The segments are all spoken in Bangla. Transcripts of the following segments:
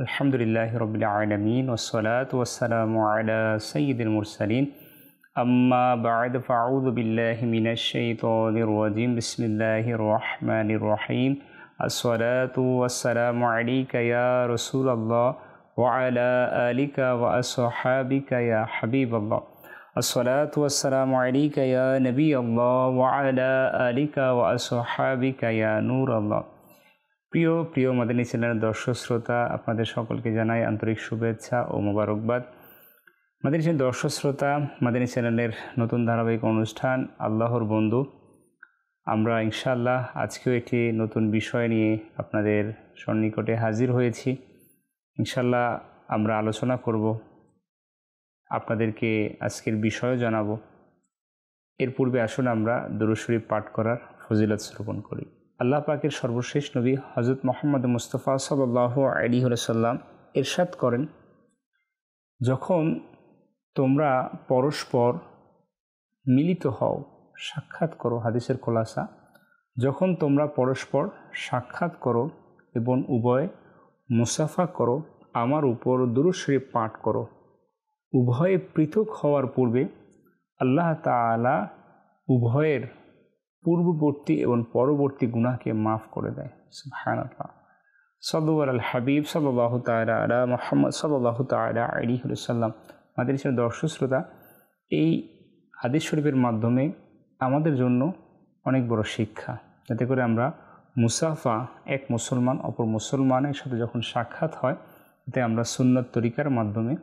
আলহামদুলিল্লাহি রাব্বিল আলামিন ওয়াসসালাতু ওয়াসসালামু আলা সাইয়্যিদিল মুরসালিন আম্মা বা'দ ফাআউযু বিল্লাহি মিনাশ শাইতানির রাজিম বিসমিল্লাহির রহমানির রহিম আসসালাতু ওয়াসসালামু আলাইকা ইয়া রাসূলুল্লাহ ওয়া আলা আলিকা ওয়া আসহাবিকা ইয়া হাবিবাল্লাহ আসসালাতু ওয়াসসালামু আলাইকা ইয়া নবিয়াল্লাহ ওয়া আলা আলিকা ওয়া আসহাবিকা ইয়া নূরাল্লাহ। প্রিয় মাদানী চ্যানেলের দর্শক শ্রোতা, আপনাদের সকলকে জানাই আন্তরিক শুভেচ্ছা ও মোবারকবাদ। মাদানী চ্যানেল দর্শক শ্রোতা, মাদানী চ্যানেলের নতুন ধারাবাহিক অনুষ্ঠান আল্লাহর বন্ধু। আমরা ইনশাআল্লাহ আজকেও একটি নতুন বিষয় নিয়ে আপনাদের সন্নিকটে হাজির হয়েছি। ইনশাআল্লাহ আমরা আলোচনা করব, আপনাদেরকে আজকের বিষয় জানাবো। এর পূর্বে আসুন আমরা দুরূদ শরীফ পাঠ করার ফজিলত শ্রবণ করি। আল্লাহ পাকের সর্বশেষ নবী হযরত মুহাম্মদ মুস্তাফা সাল্লাল্লাহু আলাইহি ওয়াসাল্লাম ইরশাদ করেন, যখন তোমরা পরস্পর মিলিত হও, সাক্ষাৎ করো, হাদিসের খোলাসা, যখন তোমরা পরস্পর সাক্ষাৎ করো এবং উভয়ে মুসাফা করো, আমার উপর দুরূদ শরীফ পাঠ করো, উভয়ে পৃথক হওয়ার পূর্বে আল্লাহ তাআলা উভয়ের পূর্ববর্তী এবং পরবর্তী গুনাহকে মাফ করে দেয়। সুবহানাল্লাহ। সাল্লু আলাল হাবিব সাল্লাল্লাহু তাআলা আলা মুহাম্মদ সাল্লাল্লাহু তাআলা আলাইহি ওয়াসাল্লাম। আমাদের সাথে দর্শক শ্রোতা, এই হাদিস শরীফের মাধ্যমে আমাদের জন্য অনেক বড় শিক্ষা, যাতে করে আমরা মুসাফা, এক মুসলমান অপর মুসলমানের সাথে যখন সাক্ষাৎ হয়, এতে আমরা সুন্নত তরিকার মাধ্যমে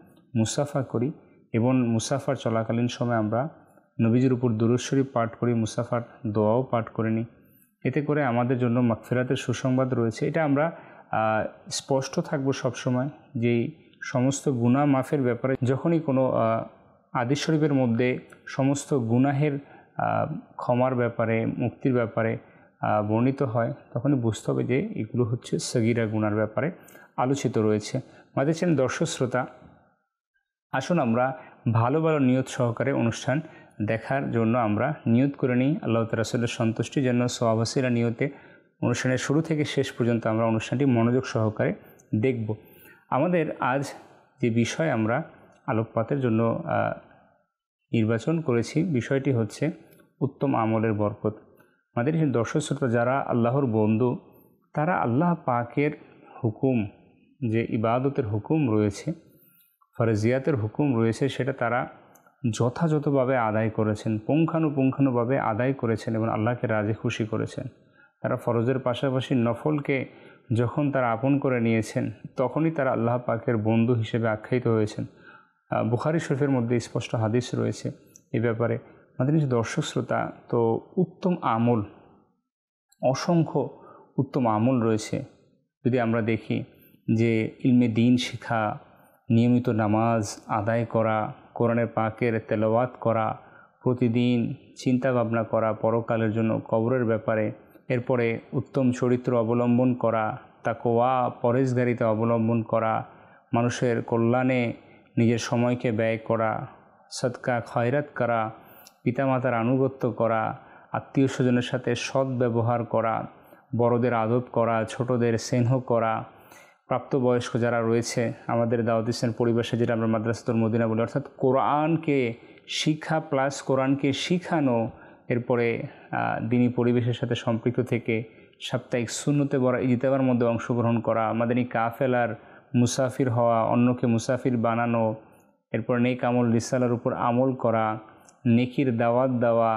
মুসাফা করি এবং মুসাফার চলাকালীন সময় আমরা নবীজির উপর দুরূদ শরীফ পাঠ করি, মুসাফার দোয়াও পাঠ করে নিই। এতে করে আমাদের জন্য মাগফিরাতের সুসংবাদ রয়েছে। এটা আমরা স্পষ্ট থাকবো সবসময় যে সমস্ত গুনাহ মাফের ব্যাপারে যখনই কোনো হাদিস শরীফের মধ্যে সমস্ত গুনাহের ক্ষমার ব্যাপারে, মুক্তির ব্যাপারে বর্ণিত হয়, তখনই বুঝতে হবে যে এগুলো হচ্ছে সগীরা গুনার ব্যাপারে আলোচিত রয়েছে। আমাদের চ্যানেল দর্শক শ্রোতা, আসুন আমরা ভালো ভালো নিয়ত সহকারে অনুষ্ঠান দেখার জন্য আমরা নিয়ত করে নিই। আল্লাহ তাআলা রাসূলের সন্তুষ্টির জন্য সওয়াব হাসিলা নিয়তে অনুষ্ঠানের শুরু থেকে শেষ পর্যন্ত আমরা অনুষ্ঠানটি মনোযোগ সহকারে দেখব। আমাদের আজ যে বিষয় আমরা আলোকপাতের জন্য নির্বাচন করেছি, বিষয়টি হচ্ছে উত্তম আমলের বরকত। আমাদের দর্শক শ্রোতা, যারা আল্লাহর বন্ধু, তারা আল্লাহ পাকের হুকুম, যে ইবাদতের হুকুম রয়েছে, ফরজিয়াতের হুকুম রয়েছে, সেটা তারা যথাযথভাবে আদায় করেছেন, পুঙ্খানুপুঙ্খানুভাবে আদায় করেছেন এবং আল্লাহকে রাজি খুশি করেছেন। তারা ফরজের পাশাপাশি নফলকে যখন তারা আপন করে নিয়েছেন, তখনই তারা আল্লাহ পাকের বন্ধু হিসেবে আখ্যায়িত হয়েছেন। বুখারী শরীফের মধ্যে স্পষ্ট হাদিস রয়েছে এই ব্যাপারে। আমাদের দর্শক শ্রোতা, তো উত্তম আমল, অসংখ্য উত্তম আমল রয়েছে। যদি আমরা দেখি যে ইলমে দ্বীন শিখা, নিয়মিত নামাজ আদায় করা, কোরআনের পাকের তেলাওয়াত করা, প্রতিদিন চিন্তা ভাবনা করা পরকালের জন্য, কবরের ব্যাপারে, এরপরে উত্তম চরিত্র অবলম্বন করা, তাকওয়া পরহেজগারিতা অবলম্বন করা, মানুষের কল্যাণে নিজের সময়কে ব্যয় করা, সদকা খয়রাত করা, পিতামাতার আনুগত্য করা, আত্মীয় স্বজনের সাথে সৎ ব্যবহার করা, বড়দের আদব করা, ছোটদের স্নেহ করা, প্রাপ্তবয়স্ক যারা রয়েছে আমাদের দাওয়াত ইসলাম পরিবেশে, যেটা আমরা মাদ্রাসাতুল মদিনা বলি, অর্থাৎ কোরআনকে শিক্ষা প্লাস কোরআনকে শিখানো, এরপরে দিনী পরিবেশের সাথে সম্পৃক্ত থেকে সাপ্তাহিক সুন্নতে বড় ইজতেমার মধ্যে অংশগ্রহণ করা, মাদানী কাফেলার মুসাফির হওয়া, অন্যকে মুসাফির বানানো, এরপর নেক আমল রিসালার উপর আমল করা, নেকির দাওয়াত দেওয়া,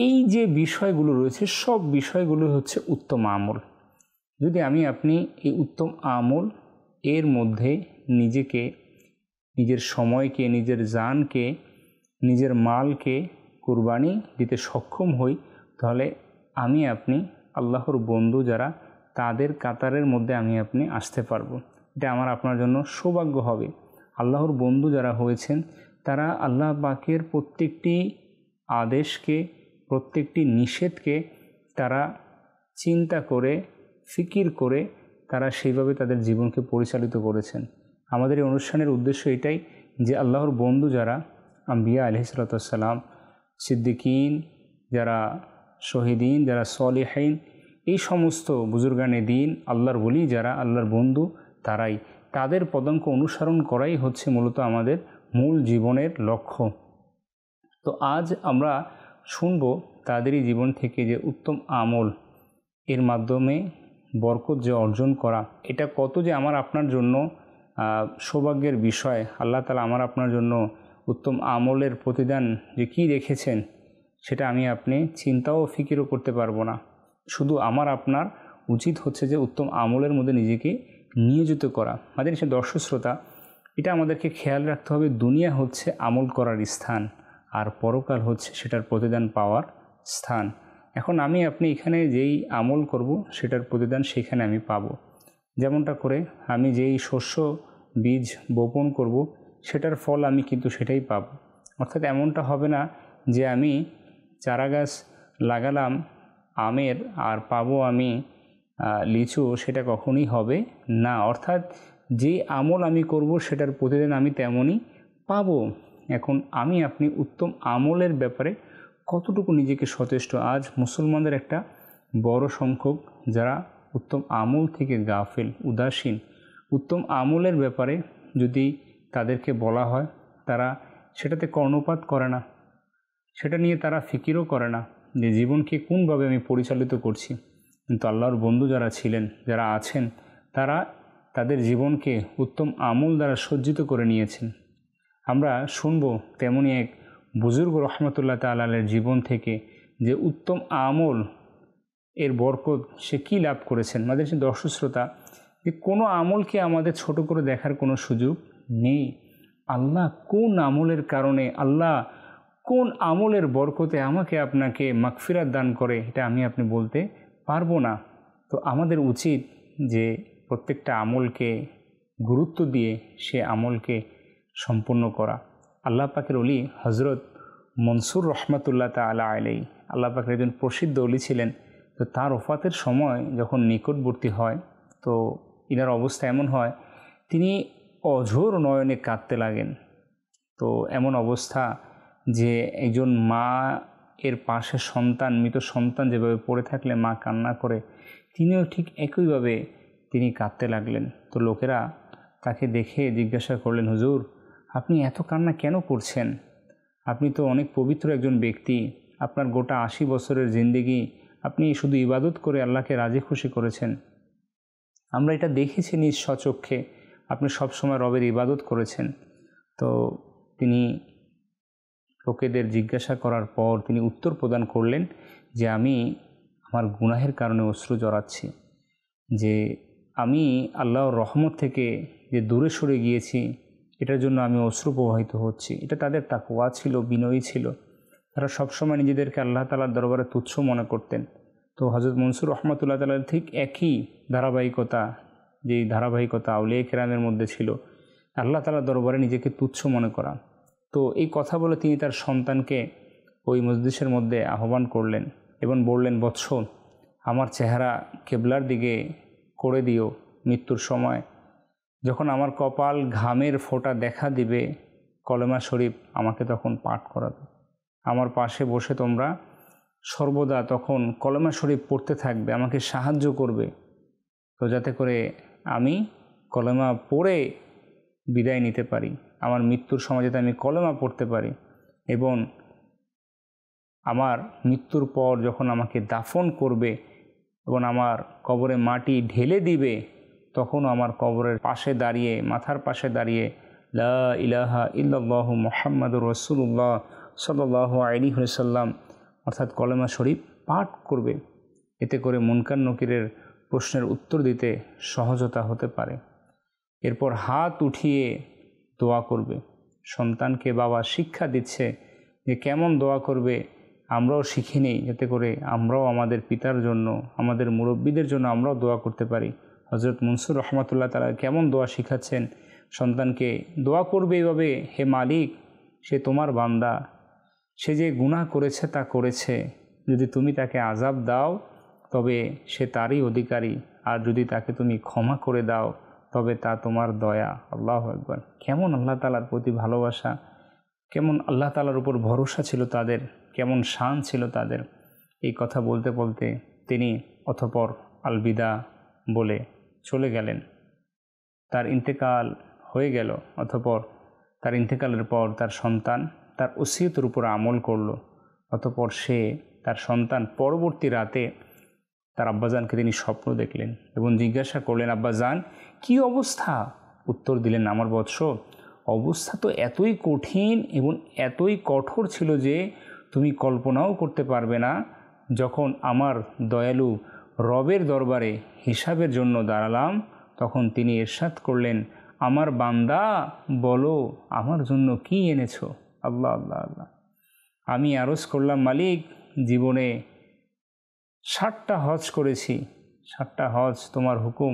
এই যে বিষয়গুলো রয়েছে, সব বিষয়গুলো হচ্ছে উত্তম আমল। যদি আপনি এই উত্তম আমল এর মধ্যে নিজেকে, নিজের সময়কে, নিজের জানকে, নিজের মালকে কুরবানি দিতে সক্ষম হই, তাহলে আপনি আল্লাহর বন্ধু যারা, তাদের কাতারের মধ্যে আপনি আসতে পারবো। এটা আমার আপনার জন্য সৌভাগ্য হবে। আল্লাহর বন্ধু যারা হয়েছেন, তারা আল্লাহ পাকের প্রত্যেকটি আদেশকে, প্রত্যেকটি নিষেধকে তারা চিন্তা করে, ফিকির করে তারা সেইভাবে তাদের জীবনকে পরিচালিত করেছেন। আমাদের এই অনুষ্ঠানের উদ্দেশ্য এটাই যে আল্লাহর বন্ধু যারা, আম্বিয়া আলাইহিসসালাতু ওয়াসসালাম, সিদ্দিকিন, যারা শহীদিন, যারা সলিহিন, এই সমস্ত বুজুর্গানে দিন, আল্লাহর ওলি যারা, আল্লাহর বন্ধু, তারাই তাদের পদাঙ্ক অনুসরণ করাই হচ্ছে মূলত আমাদের মূল জীবনের লক্ষ্য। তো আজ আমরা শুনব তাদেরই জীবন থেকে যে উত্তম আমল, এর মাধ্যমে বরকত যে অর্জন করা, এটা কত যে আমার আপনার জন্য সৌভাগ্যের বিষয়। আল্লাহ তাআলা আমার আপনার জন্য উত্তম আমলের প্রতিদান যে কী রেখেছেন, সেটা আমি আপনি চিন্তাও ফিকিরও করতে পারবো না। শুধু আমার আপনার উচিত হচ্ছে যে উত্তম আমলের মধ্যে নিজেকে নিয়োজিত করা। আমাদের সে দর্শক শ্রোতা, এটা আমাদেরকে খেয়াল রাখতে হবে, দুনিয়া হচ্ছে আমল করার স্থান, আর পরকাল হচ্ছে সেটার প্রতিদান পাওয়ার স্থান। এখন আমি আপনি এখানে যেই আমল করব সেটার প্রতিদান সেখানে আমি পাব। যেমনটা করে আমি যেই শস্য বীজ বপন করব সেটার ফল আমি কিন্তু সেটাই পাব। অর্থাৎ এমনটা হবে না যে আমি চারা গাছ লাগালাম আমের আর পাবো আমি লিচু, সেটা কখনই হবে না। অর্থাৎ যে আমল আমি করব সেটার প্রতিদিন আমি তেমনই পাবো। এখন আমি আপনি উত্তম আমলের ব্যাপারে কতটুকু নিজেকে সচেষ্ট। আজ মুসলমানদের একটা বড় সংখ্যক যারা উত্তম আমল থেকে গাফিল, উদাসীন। উত্তম আমলের ব্যাপারে যদি তাদেরকে বলা হয়, তারা সেটাতে কর্ণপাত করে না, সেটা নিয়ে তারা ফিকিরও করে না যে জীবনকে কোনভাবে আমি পরিচালিত করছি। কিন্তু আল্লাহর বন্ধু যারা ছিলেন, যারা আছেন, তারা তাদের জীবনকে উত্তম আমল দ্বারা সজ্জিত করে নিয়েছেন। আমরা শুনব তেমনই এক বুজুর্গ রহমতুল্লাহ তাআলার জীবন থেকে যে উত্তম আমল এর বরকত সে কী লাভ করেছেন। আমাদের যে দর্শক শ্রোতা, যে কোনো আমলকে আমাদের ছোট করে দেখার কোনো সুযোগ নেই। আল্লাহ কোন আমলের কারণে, আল্লাহ কোন আমলের বরকতে আমাকে আপনাকে মাগফিরাত দান করে, এটা আমি আপনি বলতে পারবো না। তো আমাদের উচিত যে প্রত্যেকটা আমলকে গুরুত্ব দিয়ে সে আমলকে সম্পূর্ণ করা। আল্লাহ পাকের অলি হজরত মনসুর রহমতুল্লাহ তাআলা আলাইহি, আল্লাহ পাকের একজন প্রসিদ্ধ অলি ছিলেন। তো তার ওফাতের সময় যখন নিকটবর্তী হয়, তো ইনার অবস্থা এমন হয় তিনি অঝোর নয়নে কাঁদতে লাগেন। তো এমন অবস্থা যে একজন মা এর পাশে সন্তান, মৃত সন্তান যেভাবে পড়ে থাকলে মা কান্না করে, তিনিও ঠিক একইভাবে তিনি কাঁদতে লাগলেন। তো লোকেরা তাকে দেখে জিজ্ঞাসা করলেন, হুজুর আপনি এত কান্না কেন করছেন? আপনি তো অনেক পবিত্র একজন ব্যক্তি, আপনার গোটা 80 বছরের জিন্দেগি আপনি শুধু ইবাদত করে আল্লাহকে রাজি খুশি করেছেন। আমরা এটা দেখেছি নিজ স্বচক্ষে, আপনি সবসময় রবের ইবাদত করেছেন। তো তিনি লোকেদের জিজ্ঞাসা করার পর তিনি উত্তর প্রদান করলেন যে আমি আমার গুনাহের কারণে অশ্রু জড়াচ্ছি, যে আমি আল্লাহর রহমত থেকে যে দূরে সরে গিয়েছি, এটার জন্য আমি অশ্রু প্রবাহিত হচ্ছি। এটা তাদের তাকওয়া ছিল, বিনয়ী ছিল। তারা সবসময় নিজেদেরকে আল্লাহ তাআলার দরবারে তুচ্ছ মনে করতেন। তো হযরত মনসুর রহমতুল্লাহ তাআলার ঠিক একই ধারাবাহিকতা, যেই ধারাবাহিকতা আউলিয়া কেরামের মধ্যে ছিল, আল্লাহ তাআলার দরবারে নিজেকে তুচ্ছ মনে করা। তো এই কথা বলে তিনি তার সন্তানকে ওই মজলিসের মধ্যে আহ্বান করলেন এবং বললেন, বৎস আমার চেহারা কেবলার দিকে করে দিও। মৃত্যুর সময় যখন আমার কপাল ঘামের ফোঁটা দেখা দিবে, কলেমা শরীফ আমাকে তখন পাঠ করাবে। আমার পাশে বসে তোমরা সর্বদা তখন কলেমা শরীফ পড়তে থাকবে, আমাকে সাহায্য করবে। তো যাতে করে আমি কলেমা পড়ে বিদায় নিতে পারি, আমার মৃত্যুর সময় যাতে আমি কলেমা পড়তে পারি, এবং আমার মৃত্যুর পর যখন আমাকে দাফন করবে এবং আমার কবরে মাটি ঢেলে দিবে, তখন আমার কবরের পাশে দাঁড়িয়ে, মাথার পাশে দাঁড়িয়ে লা ইলাহা ইল্লাল্লাহু মুহাম্মাদুর রাসূলুল্লাহ সাল্লাল্লাহু আলাইহি ওয়াসাল্লাম অর্থাৎ কলেমা শরীফ পাঠ করবে। এতে করে মুনকার নকিরের প্রশ্নের উত্তর দিতে সহজতা হতে পারে। এরপর হাত উঠিয়ে দোয়া করবে। সন্তানকে বাবা শিক্ষা দিচ্ছে যে কেমন দোয়া করবে, আমরাও শিখে নিই, যাতে করে আমরাও আমাদের পিতার জন্য, আমাদের মুরব্বীদের জন্য আমরাও দোয়া করতে পারি। হযরত মনসুর রহমতুল্লাহ তাআলা কেমন দোয়া শিখাচ্ছেন সন্তানকে, দোয়া করবে এইভাবে, হে মালিক সে তোমার বান্দা, সে যে গুনাহ করেছে তা করেছে, যদি তুমি তাকে আযাব দাও তবে সে তারই অধিকারী, আর যদি তাকে তুমি ক্ষমা করে দাও তবে তা তোমার দয়া। আল্লাহু আকবার। কেমন আল্লাহ তাআলার প্রতি ভালোবাসা, কেমন আল্লাহ তাআলার উপর ভরসা ছিল তাদের, কেমন শান ছিল তাদের। এই কথা বলতে বলতে তিনি অতঃপর আলবিদা বলে চলে গেলেন। তার ইন্তেকাল হয়ে গেল, অতঃপর তার ইন্তেকালের পর তার সন্তান তার ওসিয়তের উপর আমল করল। অতঃপর সে তার সন্তান পরবর্তী রাতে তার আব্বাজানকে তিনি স্বপ্ন দেখলেন এবং জিজ্ঞাসা করলেন, আব্বাজান কী অবস্থা? উত্তর দিলেন, আমার বৎস, অবস্থা তো এতই কঠিন এবং এতই কঠোর ছিল যে তুমি কল্পনাও করতে পারবে না। যখন আমার দয়ালু রবের দরবারে হিসাবের জন্য দাঁড়ালাম, তখন তিনি ইরশাদ করলেন, আমার বান্দা বলো আমার জন্য কি এনেছো? আল্লাহ আল্লাহ আল্লাহ। আমি আরজ করলাম, মালিক, জীবনে 60টা হজ করেছি, 60টা হজ তোমার হুকুম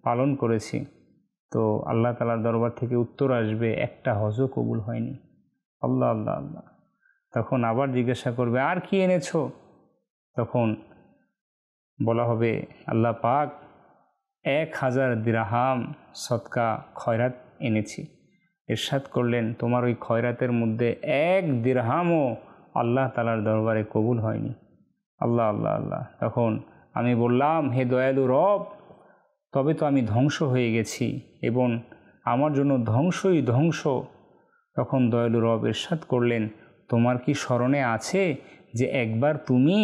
পালন করেছি, তো আল্লাহ তাআলার দরবার থেকে উত্তর আসবে একটা হজও কবুল হয়নি। আল্লাহ আল্লাহ আল্লাহ। তখন আবার জিজ্ঞাসা করবে, আর কি এনেছো? তখন বলা হবে, আল্লাহ পাক 1000 দিরহাম সদকা খয়রাত এনেছি। ইরশাদ করলেন, তোমার ওই খয়রাতের মধ্যে 1 দিরহামও আল্লাহ তাআলার দরবারে কবুল হয়নি। আল্লাহ আল্লাহ আল্লাহ। তখন আমি বললাম, হে দয়ালু রব, তবে তো আমি ধ্বংস হয়ে গেছি এবং আমার জন্য ধ্বংসই ধ্বংস। তখন দয়ালু রব ইরশাদ করলেন, তোমার কি স্মরণে আছে যে একবার তুমি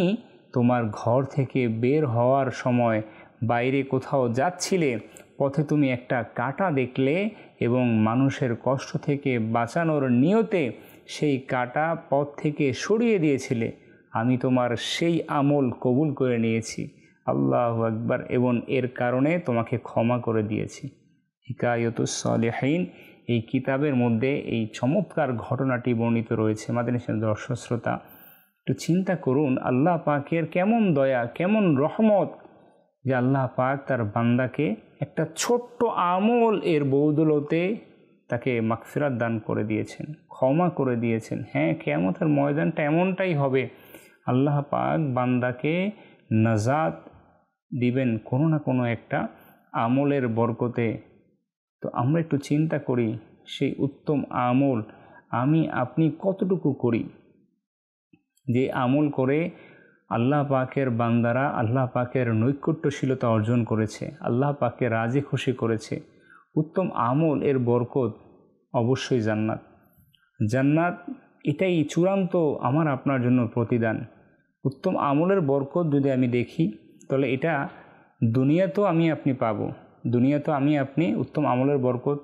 তোমার ঘর থেকে বের হওয়ার সময় বাইরে কোথাও যাচ্ছিলে, পথে তুমি একটা কাঁটা দেখলে এবং মানুষের কষ্ট থেকে বাঁচানোর নিয়তে সেই কাঁটা পথ থেকে সরিয়ে দিয়েছিলে? আমি তোমার সেই আমল কবুল করে নিয়েছি। আল্লাহু আকবার। এবং এর কারণে তোমাকে ক্ষমা করে দিয়েছি। হিকায়াতুস সালিহিন এই কিতাবের মধ্যে এই চমৎকার ঘটনাটি বর্ণিত রয়েছে। মাদানী দর্শক শ্রোতা, একটু চিন্তা করুন, আল্লাহ পাকের কেমন দয়া, কেমন রহমত যে আল্লাহ পাক তার বান্দাকে একটা ছোট্ট আমল এর বদৌলতে তাকে মাগফিরাত দান করে দিয়েছেন, ক্ষমা করে দিয়েছেন। হ্যাঁ, কিয়ামতের ময়দানটা এমনটাই হবে, আল্লাহ পাক বান্দাকে নাজাত দিবেন কোনো না কোনো একটা আমলের বরকতে। তো আমরা একটু চিন্তা করি, সেই উত্তম আমল আমি আপনি কতটুকু করি, যে আমল করে আল্লাহ পাকের বান্দারা আল্লাহ পাকের নৈকট্যশীলতা অর্জন করেছে, আল্লাহ পাকে রাজি খুশি করেছে। উত্তম আমল এর বরকত অবশ্যই জান্নাত। জান্নাত এটাই চূড়ান্ত আমার আপনার জন্য প্রতিদান। উত্তম আমলের বরকত যদি আমি দেখি, তাহলে এটা দুনিয়াতেও আমি আপনি পাবো। দুনিয়াতেও আমি আপনি উত্তম আমলের বরকত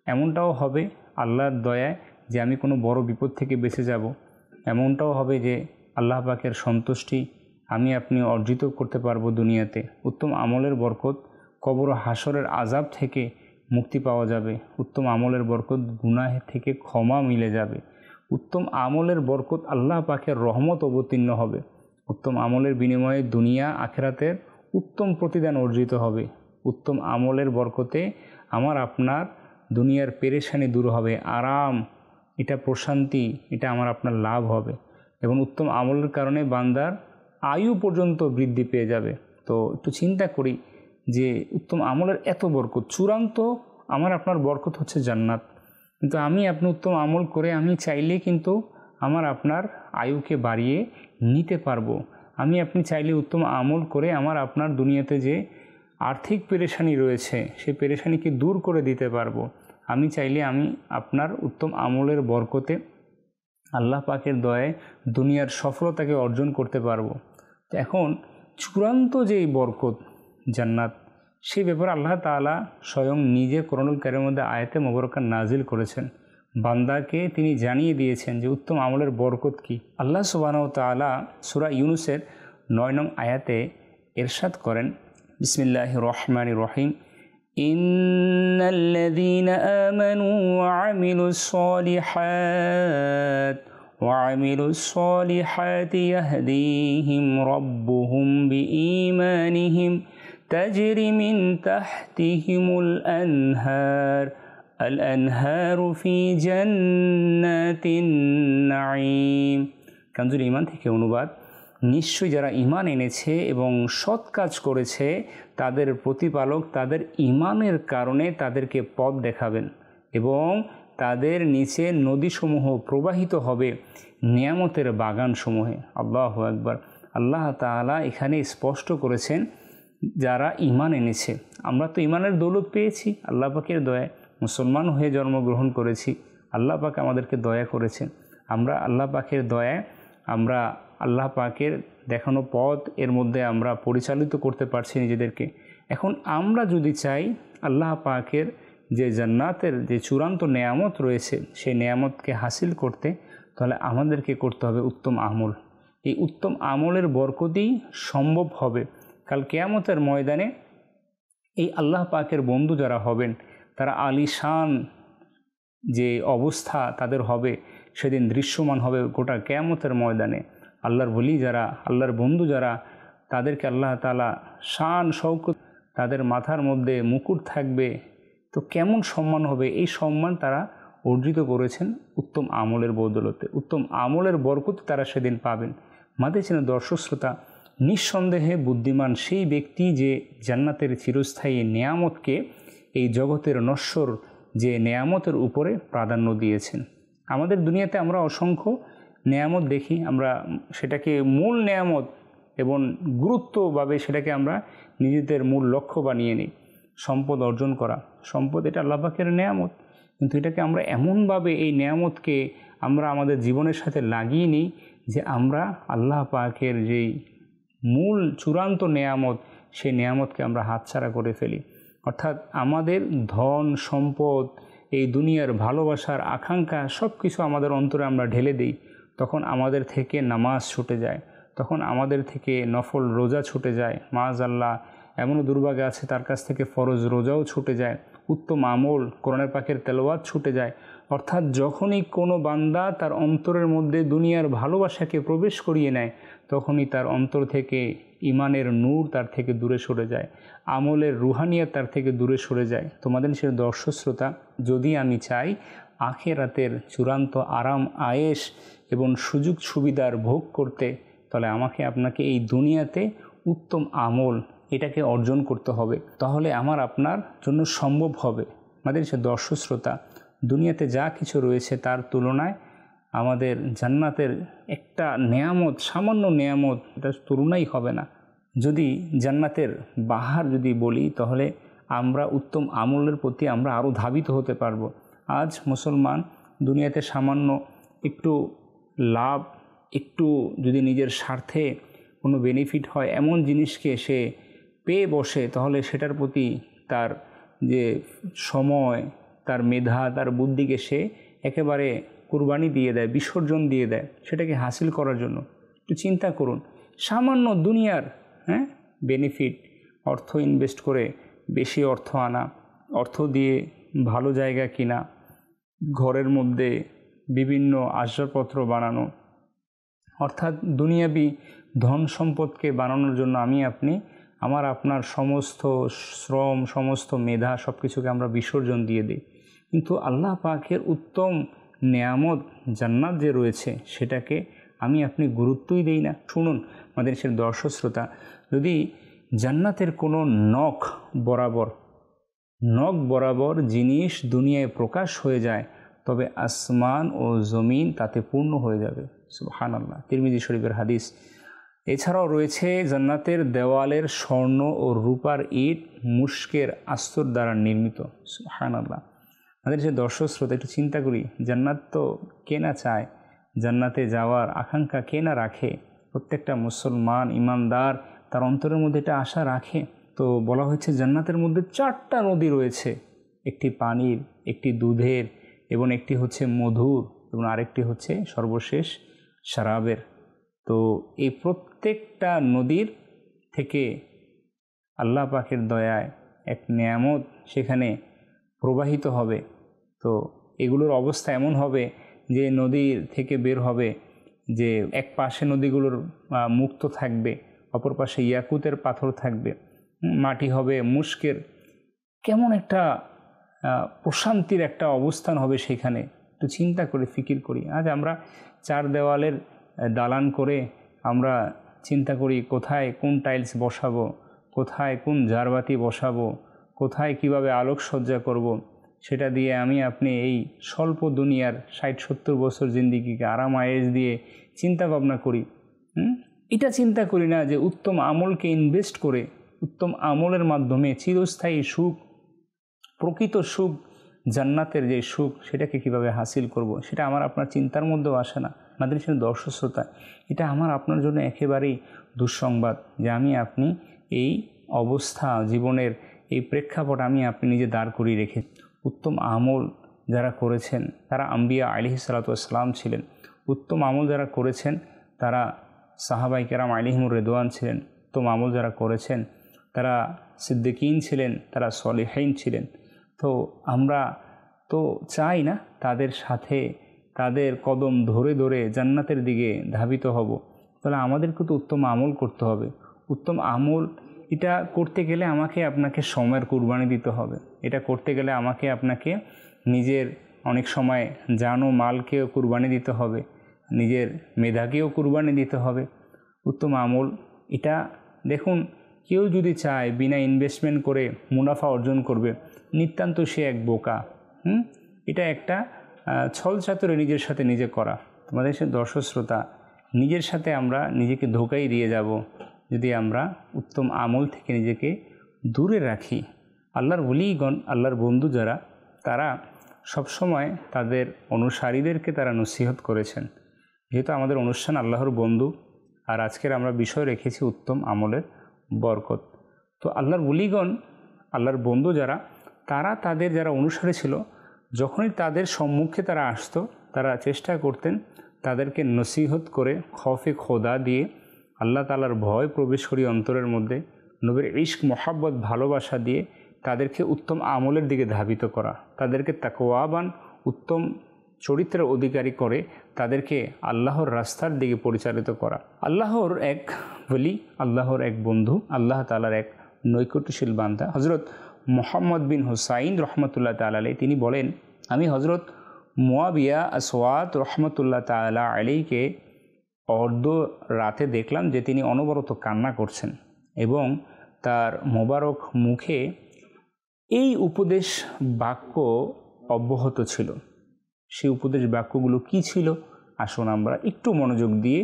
এমনটাও হবে আল্লাহর দয়ায় যে আমি কোনো বড় বিপদ থেকে বেঁচে যাব। এমনটাও হবে যে আল্লাহ পাকের সন্তুষ্টি আমি আপনি অর্জিত করতে পারবো দুনিয়াতে। উত্তম আমলের বরকত কবর হাসরের আযাব থেকে মুক্তি পাওয়া যাবে। উত্তম আমলের বরকত গুনাহ থেকে ক্ষমা মিলে যাবে। উত্তম আমলের বরকত আল্লাহ পাকের রহমত অবতীর্ণ হবে। উত্তম আমলের বিনিময়ে দুনিয়া আখিরাতের উত্তম প্রতিদান অর্জিত হবে। উত্তম আমলের বরকতে আমার আপনার দুনিয়ার পেরেশানি দূর হবে, আরাম, এটা প্রশান্তি, এটা আমার আপনার লাভ হবে। এবং উত্তম আমলের কারণে বান্দার আয়ু পর্যন্ত বৃদ্ধি পেয়ে যাবে। তো একটু চিন্তা করি যে উত্তম আমলের এত বরকত, চূড়ান্ত আমার আপনার বরকত হচ্ছে জান্নাত। কিন্তু আমি আপনি উত্তম আমল করে আমি চাইলে কিন্তু আমার আপনার আয়ুকে বাড়িয়ে নিতে পারবো। আমি আপনি চাইলে উত্তম আমল করে আমার আপনার দুনিয়াতে যে আর্থিক পেরেশানি রয়েছে সেই পেরেশানিকে দূর করে দিতে পারবো। আমি চাইলে আমি আপনার উত্তম আমলের বরকতে আল্লাহ পাকের দয়ায় দুনিয়ার সফলতাকে অর্জন করতে পারবো। তো এখন চূড়ান্ত যেই বরকত জান্নাত, সেই ব্যাপারে আল্লাহ তাআলা স্বয়ং নিজে কোরআনুল কারীমের মধ্যে আয়াতে মুবারাকা নাজিল করেছেন। বান্দাকে তিনি জানিয়ে দিয়েছেন যে উত্তম আমলের বরকত কি। আল্লাহ সুবহানাহু ওয়া তাআলা সূরা ইউনূসের 9 নং আয়াতে ইরশাদ করেন, বিসমিল্লাহির রহমানির রহিম, ইন্নাল্লাযীনা আমানু ওয়া আমিলুস সলিহাতি ইয়াহদিহিম রাব্বুহুম বিঈমানিহিম তাজরি মিন তাহতিহিমুল আনহার আল-আনহারু ফি জান্নাতিন নাঈম। কানজুল ঈমান থেকে অনুবাদ, নিশ্চয়ই যারা ঈমান এনেছে এবং সৎ কাজ করেছে তাদের প্রতিপালক তাদের ঈমানের কারণে তাদেরকে পথ দেখাবেন এবং তাদের নিচে নদীসমূহ প্রবাহিত হবে নিয়ামতের বাগানসমূহে। আল্লাহু আকবার। আল্লাহ তাআলা এখানে স্পষ্ট করেছেন যারা ঈমান এনেছে। আমরা তো ঈমানের দৌলত পেয়েছি আল্লাহ পাকের দয়ায়, মুসলমান হয়ে জন্মগ্রহণ করেছি, আল্লাহ পাক আমাদেরকে দয়া করেছেন। আমরা আল্লাহ পাকের দয়ায় আমরা আল্লাহ পাকের দেখানো পথ এর মধ্যে আমরা পরিচালিত করতে পারছি নিজেদেরকে। এখন আমরা যদি চাই আল্লাহ পাকের যে জান্নাতের যে চূড়ান্ত নেয়ামত রয়েছে সেই নেয়ামতকে হাসিল করতে, তাহলে আমাদেরকে করতে হবে উত্তম আমল। এই উত্তম আমলের বরকতেই সম্ভব হবে কাল কিয়ামতের ময়দানে এই আল্লাহ পাকের বন্ধু যারা হবেন তারা আলিশান যে অবস্থা তাদের হবে সেদিন দৃশ্যমান হবে গোটা কিয়ামতের ময়দানে। আল্লাহর ওলি যারা, আল্লাহর বন্ধু যারা, তাদেরকে আল্লাহ তাআলা শান শৌকত, তাদের মাথার মধ্যে মুকুট থাকবে। তো কেমন সম্মান হবে? এই সম্মান তারা অর্জিত করেছেন উত্তম আমলের বদৌলতে, উত্তম আমলের বরকত তারা সেদিন পাবেন। মাদের চেনা দর্শক শ্রোতা, নিঃসন্দেহে বুদ্ধিমান সেই ব্যক্তি যে জান্নাতের চিরস্থায়ী নেয়ামতকে এই জগতের নশ্বর যে নেয়ামতের উপরে প্রাধান্য দিয়েছেন। আমাদের দুনিয়াতে আমরা অসংখ্য নেয়ামত দেখি, আমরা সেটাকে মূল নেয়ামত এবং গুরুত্বভাবে সেটাকে আমরা নিজেদের মূল লক্ষ্য বানিয়ে নিই। সম্পদ অর্জন করা, সম্পদ এটা আল্লাহ পাকের নেয়ামত, কিন্তু এটাকে আমরা এমনভাবে এই নেয়ামতকে আমরা আমাদের জীবনের সাথে লাগিয়ে নিই যে আমরা আল্লাহ পাকের যেই মূল চূড়ান্ত নেয়ামত সেই নেয়ামতকে আমরা হাতছাড়া করে ফেলি। অর্থাৎ আমাদের ধন সম্পদ, এই দুনিয়ার ভালোবাসার আকাঙ্ক্ষা সব কিছু আমাদের অন্তরে আমরা ঢেলে দিই। তখন আমাদের থেকে নামাজ ছুটে যায়, তখন আমাদের থেকে নফল রোজা ছুটে যায়। মাআযাল্লাহ এমনও দুর্ভাগ্য আছে তার কাছ থেকে ফরজ রোজাও ছুটে যায়, উত্তম আমল কোরআনের পাকের তেলাওয়াত ছুটে যায়। অর্থাৎ যখনই কোনো বান্দা তার অন্তরের মধ্যে দুনিয়ার ভালোবাসাকে প্রবেশ করিয়ে নেয়, তখনই তার অন্তর থেকে ইমানের নূর তার থেকে দূরে সরে যায়, আমলের রুহানিয়াত তার থেকে দূরে সরে যায়। তোমাদের সে দর্শক শ্রোতা, যদি আমি চাই আখিরাতের চূড়ান্ত আরাম আয়েশ এবং সুযোগ সুবিধার ভোগ করতে, তাহলে আমাকে আপনাকে এই দুনিয়াতে উত্তম আমল এটাকে অর্জন করতে হবে, তাহলে আমার আপনার জন্য সম্ভব হবে। আমাদের সে দর্শক শ্রোতা, দুনিয়াতে যা কিছু রয়েছে তার তুলনায় আমাদের জান্নাতের একটা নেয়ামত, সামান্য নেয়ামত, এটার তুলনাই হবে না। যদি জান্নাতের বাহার যদি বলি, তাহলে আমরা উত্তম আমলের প্রতি আমরা আরও ধাবিত হতে পারবো। আজ মুসলমান দুনিয়াতে সামান্য একটু লাভ, একটু যদি নিজের স্বার্থে কোনো বেনিফিট হয় এমন জিনিসকে সে পেয়ে বসে, তাহলে সেটার প্রতি তার যে সময়, তার মেধা, তার বুদ্ধিকে সে একেবারে কুরবানি দিয়ে দেয়, বিসর্জন দিয়ে দেয় সেটাকে হাসিল করার জন্য। একটু চিন্তা করুন, সামান্য দুনিয়ার বেনিফিট, অর্থ ইনভেস্ট করে বেশি অর্থ আনা, অর্থ দিয়ে ভালো জায়গা কিনা, ঘরের মধ্যে বিভিন্ন আসবাবপত্র বানানো, অর্থাৎ দুনিয়াবি ধন সম্পদকে বানানোর জন্য আমি আপনি আমার আপনার সমস্ত শ্রম, সমস্ত মেধা সব কিছুকে আমরা বিসর্জন দিয়ে দিই। কিন্তু আল্লাহ পাকের উত্তম নেয়ামত জান্নাত যে রয়েছে সেটাকে আমি আপনি গুরুত্বই দেই না। শুনুন আমাদের সে দর্শক শ্রোতা, যদি জান্নাতের কোনো নখ বরাবর জিনিস দুনিয়ায় প্রকাশ হয়ে যায়, তবে আসমান ও জমিন তাতে পূর্ণ হয়ে যাবে। সুবহানাল্লাহ, তিরমিজি শরীফের হাদিস। এছাড়াও রয়েছে জান্নাতের দেওয়ালের স্বর্ণ ও রূপার ইট মুশকের আস্তর দ্বারা নির্মিত। সুবহানাল্লাহ। আমাদের যে দর্শক শ্রোতা, একটু চিন্তা করি, জান্নাত তো কে না চায়, জান্নাতে যাওয়ার আকাঙ্ক্ষা কে না রাখে? প্রত্যেকটা মুসলমান ইমানদার তার অন্তরের মধ্যে এটা আশা রাখে। তো বলা হয়েছে জান্নাতের মধ্যে 4টা নদী রয়েছে, একটি পানির, একটি দুধের, এবং একটি হচ্ছে মধুর, এবং আরেকটি হচ্ছে সর্বশেষ শরাবের। তো এই প্রত্যেকটা নদীর থেকে আল্লাহ পাকের দয়ায় এক নেয়ামত সেখানে প্রবাহিত হবে। তো এগুলোর অবস্থা এমন হবে যে নদীর থেকে বের হবে যে এক পাশে নদীগুলোর মুক্ত থাকবে, অপর পাশে ইয়াকুতের পাথর থাকবে, মাটি হবে মুশকের। কেমন একটা প্রশান্তির একটা অবস্থান হবে সেখানে। একটু চিন্তা করে ফিকির করি, আজ আমরা 4 দেওয়ালের দালান করে আমরা চিন্তা করি কোথায় কোন টাইলস বসাবো, কোথায় কোন ঝাড়বাতি বসাবো, কোথায় কিভাবে আলোকসজ্জা করব। সেটা দিয়ে আমি আপনি এই স্বল্প দুনিয়ার 60-70 বছর জিন্দিগিকে আরাম আয়েশ দিয়ে চিন্তা ভাবনা করি। এটা চিন্তা করি না যে উত্তম আমলকে ইনভেস্ট করে উত্তম আমলের মাধ্যমে চিরস্থায়ী সুখ, প্রকৃত সুখ, জান্নাতের যে সুখ, সেটাকে কিভাবে হাসিল করব, সেটা আমার আপনার চিন্তার মধ্যেও আসে না। মাদ্রাসার দর্শক শ্রোতা, এটা আমার আপনার জন্য একেবারেই দুঃসংবাদ যে আমি আপনি এই অবস্থা, জীবনের এই প্রেক্ষাপট আমি আপনি নিজে দাঁড় করিয়ে রেখে। উত্তম আমল যারা করেছেন তারা আম্বিয়া আলাইহিসসালাতু ওয়াসসালাম ছিলেন। উত্তম আমল যারা করেছেন তারা সাহাবায়ে কেরাম আলাইহিমুর রিদওয়ান ছিলেন। উত্তম আমল যারা করেছেন তারা সিদ্দিকিন ছিলেন, তারা সলিহিন ছিলেন। তো আমরা তো চাই না তাদের সাথে তাদের কদম ধরে ধরে জান্নাতের দিকে ধাবিত হব। তাহলে আমাদেরকে তো উত্তম আমল করতে হবে। উত্তম আমল এটা করতে গেলে আমাকে আপনাকে সময়ের কুরবানি দিতে হবে। এটা করতে গেলে আমাকে আপনাকে নিজের অনেক সময় জান ও মালকেও কুরবানি দিতে হবে, নিজের মেধাকেও কুরবানি দিতে হবে। উত্তম আমল এটা দেখুন, কেউ যদি চায় বিনা ইনভেস্টমেন্ট করে মুনাফা অর্জন করবে, নিতান্ত সে এক বোকা। এটা একটা ছল চাতুরে নিজের সাথে নিজে করা। তোমাদের সে দর্শক শ্রোতা, নিজের সাথে আমরা নিজেকে ধোকাই দিয়ে যাব যদি আমরা উত্তম আমল থেকে নিজেকে দূরে রাখি। আল্লাহর ওলিগণ, আল্লাহর বন্ধু যারা, তারা সবসময় তাদের অনুসারীদেরকে তারা নসিহত করেছেন। যেহেতু আমাদের অনুষ্ঠান আল্লাহর বন্ধু, আর আজকের আমরা বিষয় রেখেছি উত্তম আমলের বরকত। তো আল্লাহর ওলিগণ, আল্লাহর বন্ধু যারা, তারা তাদের যারা অনুসারী ছিল, যখনই তাদের সম্মুখে তারা আসতো, তারা চেষ্টা করতেন তাদেরকে নসিহত করে খৌফে খোদা দিয়ে, আল্লাহ তাআলার ভয় প্রবেশ করি অন্তরের মধ্যে, নবীর ইশক মোহাব্বত ভালোবাসা দিয়ে তাদেরকে উত্তম আমলের দিকে ধাবিত করা, তাদেরকে তাকওয়াবান উত্তম চরিত্রের অধিকারী করে তাদেরকে আল্লাহর রাস্তার দিকে পরিচালিত করা। আল্লাহর এক ওলি, আল্লাহর এক বন্ধু, আল্লাহ তাআলার এক নৈকট্যশীল বান্দা হযরত মুহাম্মদ বিন হুসাইন রহমতুল্লাহ তাআলা আলাইহি, তিনি বলেন, আমি হযরত মুয়াবিয়া আসওয়াদ রহমতুল্লাহ তাআলা আলাইহিকে অর্ধ রাতে দেখলাম যে তিনি অনবরত কান্না করছেন এবং তার মোবারক মুখে এই উপদেশ বাক্য অব্যাহত ছিল। সেই উপদেশ বাক্যগুলো কি ছিল? আসুন আমরা একটু মনোযোগ দিয়ে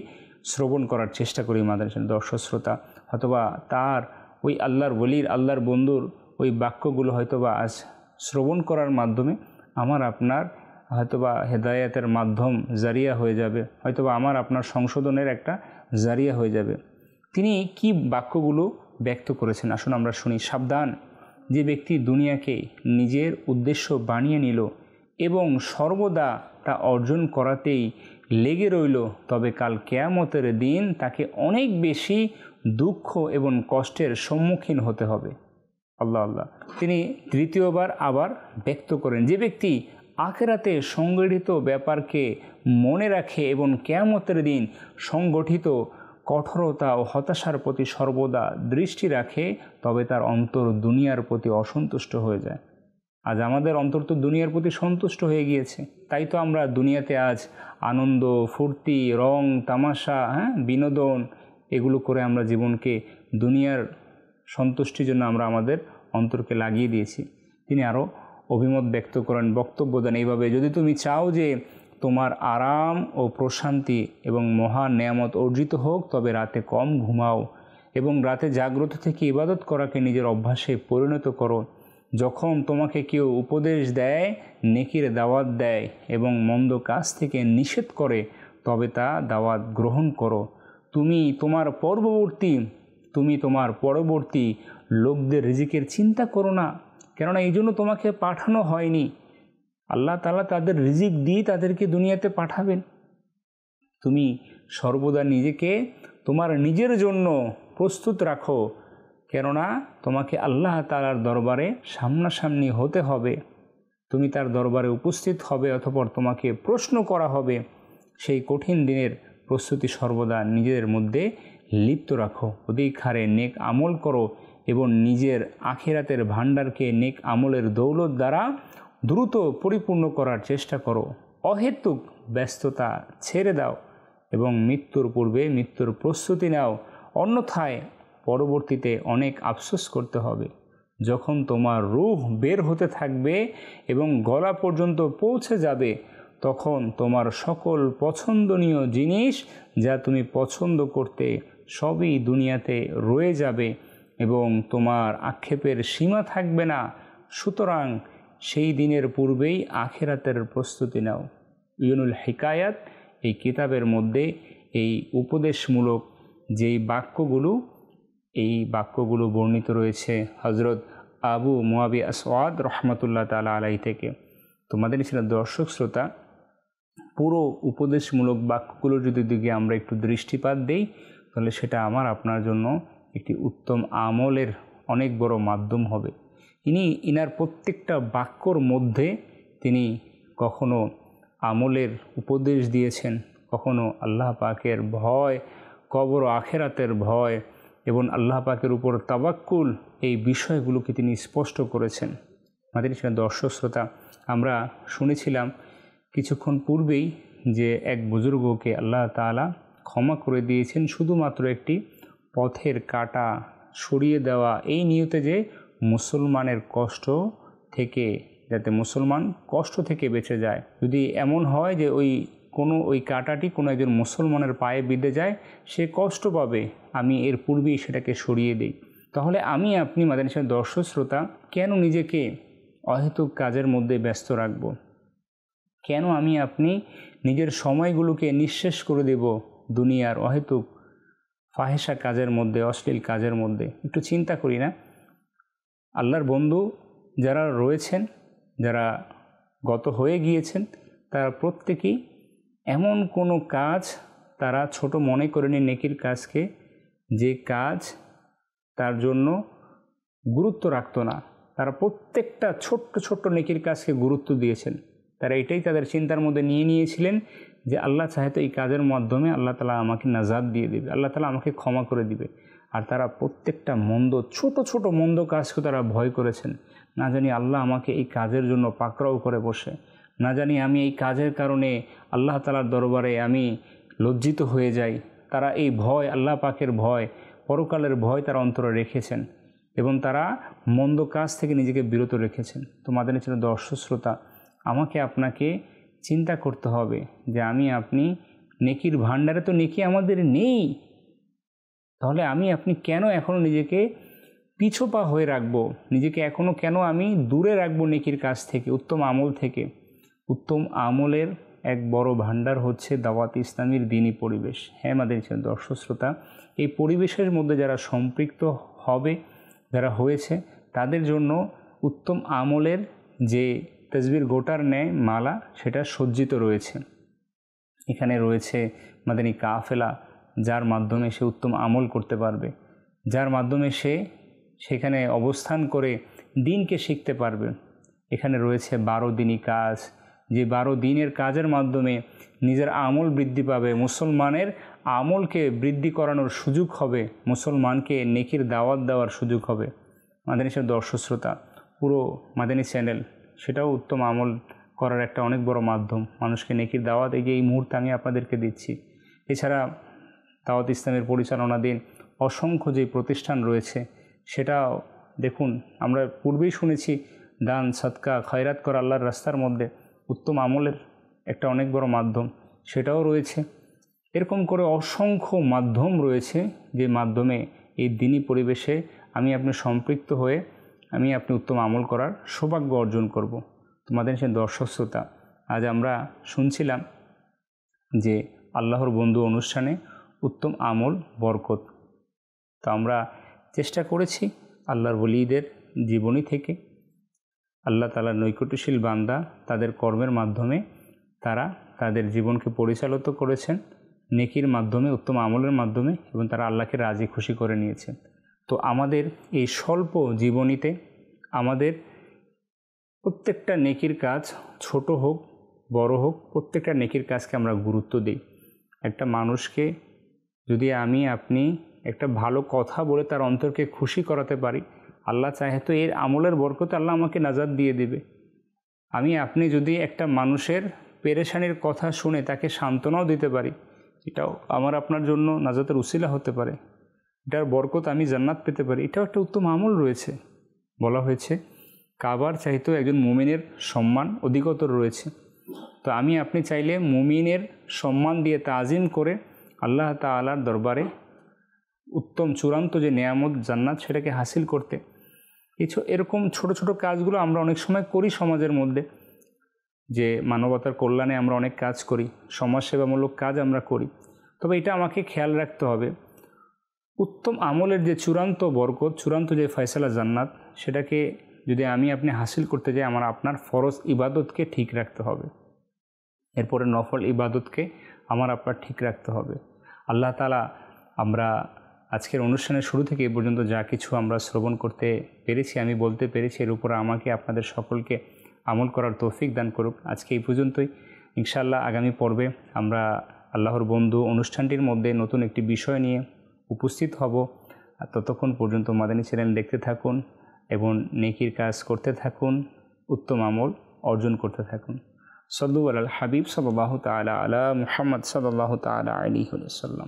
শ্রবণ করার চেষ্টা করি। মাদ্রাসার দর্শক শ্রোতা, হয়তোবা তার ওই আল্লাহর ওলির, আল্লাহর বন্ধুর ওই বাক্যগুলো হয়তোবা আজ শ্রবণ করার মাধ্যমে আমার আপনার হয়তোবা হেদায়েতের মাধ্যম জারিয়া হয়ে যাবে, হয়তোবা আমার আপনার সংশোধনের একটা জারিয়া হয়ে যাবে। তিনি কি বাক্যগুলো ব্যক্ত করেছেন আসুন আমরা শুনি। সাবধান, যে ব্যক্তি দুনিয়াকে নিজের উদ্দেশ্য বানিয়ে নিল এবং সর্বদা তা অর্জন করাতেই লেগে রইল, তবে কাল কিয়ামতের দিন তাকে অনেক বেশি দুঃখ এবং কষ্টের সম্মুখীন হতে হবে। আল্লাহ আল্লাহ। তিনি তৃতীয়বার আবার ব্যক্ত করেন, যে ব্যক্তি আখিরাতে সংগঠিত ব্যাপারকে মনে রাখে এবং কিয়ামতের দিন সংগঠিত কঠোরতা ও হতাশার প্রতি সর্বদা দৃষ্টি রাখে, তবে তার অন্তর দুনিয়ার প্রতি অসন্তুষ্ট হয়ে যায়। আজ আমাদের অন্তর তো দুনিয়ার প্রতি সন্তুষ্ট হয়ে গিয়েছে, তাই তো আমরা দুনিয়াতে আজ আনন্দ, ফুর্তি, রং, তামাশা, বিনোদন এগুলো করে আমরা জীবনকে দুনিয়ার সন্তুষ্টির জন্য আমরা আমাদের অন্তরকে লাগিয়ে দিয়েছি। তিনি আরও অভিমত ব্যক্ত করেন, বক্তব্য দেন এইভাবে, যদি তুমি চাও যে তোমার আরাম ও প্রশান্তি এবং মহান নেয়ামত অর্জিত হোক, তবে রাতে কম ঘুমাও এবং রাতে জাগ্রত থেকে ইবাদত করাকে নিজের অভ্যাসে পরিণত করো। যখন তোমাকে কেউ উপদেশ দেয়, নেকির দাওয়াত দেয় এবং মন্দ কাজ থেকে নিষেধ করে, তবে তা দাওয়াত গ্রহণ করো। তুমি তোমার পরবর্তী লোকদের রিজিকের চিন্তা করো না, কেননা এই জন্য তোমাকে পাঠানো হয়নি। আল্লাহ তাআলা তাদের রিজিক দিয়ে তাদেরকে দুনিয়াতে পাঠাবেন। তুমি সর্বদা নিজেকে তোমার নিজের জন্য প্রস্তুত রাখো, কেননা তোমাকে আল্লাহ তাআলার দরবারে সামনাসামনি হতে হবে। তুমি তার দরবারে উপস্থিত হবে, অতঃপর তোমাকে প্রশ্ন করা হবে। সেই কঠিন দিনের প্রস্তুতি সর্বদা নিজের মধ্যে লিপ্ত রাখো। অধিক হারে নেক আমল করো এবং নিজের আখিরাতের ভাণ্ডারকে নেক আমলের দৌলত দ্বারা দ্রুত পরিপূর্ণ করার চেষ্টা করো। অহেতুক ব্যস্ততা ছেড়ে দাও এবং মৃত্যুর পূর্বে মৃত্যুর প্রস্তুতি নাও, অন্যথায় পরবর্তীতে অনেক আফসোস করতে হবে। যখন তোমার রূহ বের হতে থাকবে এবং গলা পর্যন্ত পৌঁছে যাবে, তখন তোমার সকল পছন্দনীয় জিনিস যা তুমি পছন্দ করতে সবই দুনিয়াতে রয়ে যাবে এবং তোমার আক্ষেপের সীমা থাকবে না। সুতরাং সেই দিনের পূর্বেই আখিরাতের প্রস্তুতি নাও। ইউনুল হিকায়াত এই কিতাবের মধ্যে এই উপদেশমূলক যেই বাক্যগুলো বর্ণিত রয়েছে হজরত আবু মুয়াবি আসওয়াদ রহমতুল্লাহ তাআলা আলাইহি থেকে। তোমাদের ছিল দর্শক শ্রোতা, পুরো উপদেশমূলক বাক্যগুলোর যদি দিকে আমরা একটু দৃষ্টিপাত দেই, তাহলে সেটা আমার আপনার জন্য একটি উত্তম আমলের অনেক বড় মাধ্যম হবে। ইনার প্রত্যেকটা বাক্যর মধ্যে তিনি কখনো আমলের উপদেশ দিয়েছেন, কখনো আল্লাহ পাকের ভয়, কবর ও আখেরাতের ভয় এবং আল্লাহ পাকের উপর তাওয়াক্কুল, এই বিষয়গুলোকে তিনি স্পষ্ট করেছেন। আমাদের দর্শক শ্রোতা, আমরা শুনেছিলাম কিছুক্ষণ পূর্বেই যে এক বুজুর্গকে আল্লাহ তাআলা ক্ষমা করে দিয়েছেন শুধুমাত্র একটি পথের কাঁটা সরিয়ে দেওয়া এই নিয়তে যে মুসলমানের কষ্ট থেকে, যাতে মুসলমান কষ্ট থেকে বেঁচে যায়। যদি এমন হয় যে ওই কাঁটাটি কোনো একজন মুসলমানের পায়ে বিঁধে যায়, সে কষ্ট পাবে, আমি এর পূর্বেই সেটাকে সরিয়ে দিই। তাহলে আমি আপনি মাদানী দর্শক শ্রোতা কেন নিজেকে অহেতুক কাজের মধ্যে ব্যস্ত রাখব? কেন আমি আপনি নিজের সময়গুলোকে নিঃশেষ করে দেব দুনিয়ার অহেতুক ফাহেসা কাজের মধ্যে, অশ্লীল কাজের মধ্যে? একটু চিন্তা করি না? আল্লাহর বন্ধু যারা রয়েছেন, যারা গত হয়ে গিয়েছেন, তারা প্রত্যেকেই এমন কোনো কাজ তারা ছোট মনে করেনি নেকির কাজকে, যে কাজ তার জন্য গুরুত্ব রাখত না। তারা প্রত্যেকটা ছোট্ট ছোট্ট নেকির কাজকে গুরুত্ব দিয়েছেন। তারা এটাই তাদের চিন্তার মধ্যে নিয়েছিলেন যে আল্লাহ চাহে তো এই কাজের মাধ্যমে আল্লাহ তাআলা আমাকে নাজাত দিয়ে দেবে, আল্লাহ তাআলা আমাকে ক্ষমা করে দিবে। আর তারা প্রত্যেকটা ছোট ছোট মন্দ কাজকে তারা ভয় করেছেন। না জানি আল্লাহ আমাকে এই কাজের জন্য পাকড়াও করে বসে, না জানি আমি এই কাজের কারণে আল্লাহ তাআলার দরবারে আমি লজ্জিত হয়ে যাই। তারা এই ভয়, আল্লাহ পাকের ভয়, পরকালের ভয় তারা অন্তরে রেখেছেন এবং তারা মন্দ কাজ থেকে নিজেকে বিরত রেখেছেন। তো মাদানী চ্যানেল দর্শক শ্রোতা, আমাকে আপনাকে চিন্তা করতে হবে যে আমি আপনি নেকির ভাণ্ডারে তো নেকি আমাদের নেই, তাহলে আমি আপনি কেন এখনও নিজেকে পিছপা হয়ে রাখবো? নিজেকে এখনও কেন আমি দূরে রাখবো নেকির কাজ থেকে, উত্তম আমল থেকে? উত্তম আমলের এক বড় ভাণ্ডার হচ্ছে দাওয়াত ইসলামীর দ্বীনি পরিবেশ। হ্যাঁ মাদানী চ্যানেল দর্শক শ্রোতা, এই পরিবেশের মধ্যে যারা সম্পৃক্ত হবে, যারা হয়েছে, তাদের জন্য উত্তম আমলের যে তাসবির গোটার ন্যায় মালা, সেটা সজ্জিত রয়েছে। এখানে রয়েছে মাদানী কাফেলা, যার মাধ্যমে সে উত্তম আমল করতে পারবে, যার মাধ্যমে সে সেখানে অবস্থান করে দিনকে শিখতে পারবে। এখানে রয়েছে 12 দিনই কাজ, যে 12 দিনের কাজের মাধ্যমে নিজের আমল বৃদ্ধি পাবে, মুসলমানের আমলকে বৃদ্ধি করানোর সুযোগ হবে, মুসলমানকে নেকির দাওয়াত দেওয়ার সুযোগ হবে। মাদানী দর্শক শ্রোতা, পুরো মাদানী চ্যানেল সেটাও উত্তম আমল করার একটা অনেক বড় মাধ্যম। মানুষকে নেকির দাওয়াত এই মুহূর্তে আমি আপনাদেরকে দিচ্ছি। এছাড়া দাওয়াত ইসলামের পরিচালনাধীন অসংখ্য যে প্রতিষ্ঠান রয়েছে, সেটাও দেখুন, আমরা পূর্বেই শুনেছি দান, সদকা, খয়রাত করা আল্লাহর রাস্তার মধ্যে উত্তম আমলের একটা অনেক বড় মাধ্যম, সেটাও রয়েছে। এরকম করে অসংখ্য মাধ্যম রয়েছে, যে মাধ্যমে এই দ্বীনি পরিবেশে আমি আপনি সম্পৃক্ত হয়ে আমি আপনি উত্তম আমল করার সৌভাগ্য অর্জন করব। তোমাদের সে দর্শক শ্রোতা, আজ আমরা শুনছিলাম যে আল্লাহর বন্ধু অনুষ্ঠানে উত্তম আমল বরকত। তো আমরা চেষ্টা করেছি আল্লাহর ওলিদের জীবনী থেকে, আল্লাহ তাআলার নৈকট্যশীল বান্দা তাদের কর্মের মাধ্যমে তারা তাদের জীবনকে পরিচালিত করেছেন নেকির মাধ্যমে, উত্তম আমলের মাধ্যমে, এবং তারা আল্লাহকে রাজি খুশি করে নিয়েছেন। তো আমাদের এই স্বল্প জীবনীতে আমাদের প্রত্যেকটা নেকির কাজ, ছোট হোক বড় হোক, প্রত্যেকটা নেকির কাজকে আমরা গুরুত্ব দিই। একটা মানুষকে যদি আমি আপনি একটা ভালো কথা বলে তার অন্তরকে খুশি করাতে পারি, আল্লাহ চাহে তো এর আমলের বরকতে আল্লাহ আমাকে নাজাত দিয়ে দেবে। আমি আপনি যদি একটা মানুষের পেরেশানির কথা শুনে তাকে সান্ত্বনাও দিতে পারি, এটাও আমার আপনার জন্য নাজাতের উসিলা হতে পারে, এটার বরকত আমি জান্নাত পেতে পারি, এটাও একটা উত্তম আমল রয়েছে। বলা হয়েছে কাবার চাইতেও একজন মুমিনের সম্মান অধিকতর রয়েছে। তো আমি আপনি চাইলে মুমিনের সম্মান দিয়ে তাজিম করে আল্লাহ তাআলার দরবারে উত্তম চূড়ান্ত যে নেয়ামত জান্নাত সেটাকে হাসিল করতে। এরকম ছোট ছোট কাজগুলো আমরা অনেক সময় করি সমাজের মধ্যে, যে মানবতার কল্যাণে আমরা অনেক কাজ করি, সমাজসেবামূলক কাজ আমরা করি। তবে এটা আমাকে খেয়াল রাখতে হবে, উত্তম আমলের যে চূড়ান্ত বরকত, চূড়ান্ত যে ফয়সালা জান্নাত, সেটাকে যদি আপনি হাসিল করতে যাই, আপনার ফরজ ইবাদতকে ঠিক রাখতে হবে, এরপরে নফল ইবাদতকে আপনার ঠিক রাখতে হবে। আল্লাহ তাআলা আমরা আজকের অনুষ্ঠানের শুরু থেকে এ পর্যন্ত যা কিছু আমরা শ্রবণ করতে পেরেছি, আমি বলতে পেরেছি, এর উপরে আমাকে আপনাদের সকলকে আমল করার তৌফিক দান করুক। আজকে এই পর্যন্তই। ইনশাআল্লাহ আগামী পর্বে আমরা আল্লাহর বন্ধু অনুষ্ঠানটির মধ্যে নতুন একটি বিষয় নিয়ে উপস্থিত হব। আর ততক্ষণ পর্যন্ত মাদানী চ্যানেল দেখতে থাকুন এবং নেকির কাজ করতে থাকুন, উত্তম আমল অর্জন করতে থাকুন। সাল্লু আলাল হাবিব সাল্লাল্লাহু তাআলা আলা মুহাম্মদ সাল্লাল্লাহু তাআলা আলাইহি ওয়াসাল্লাম।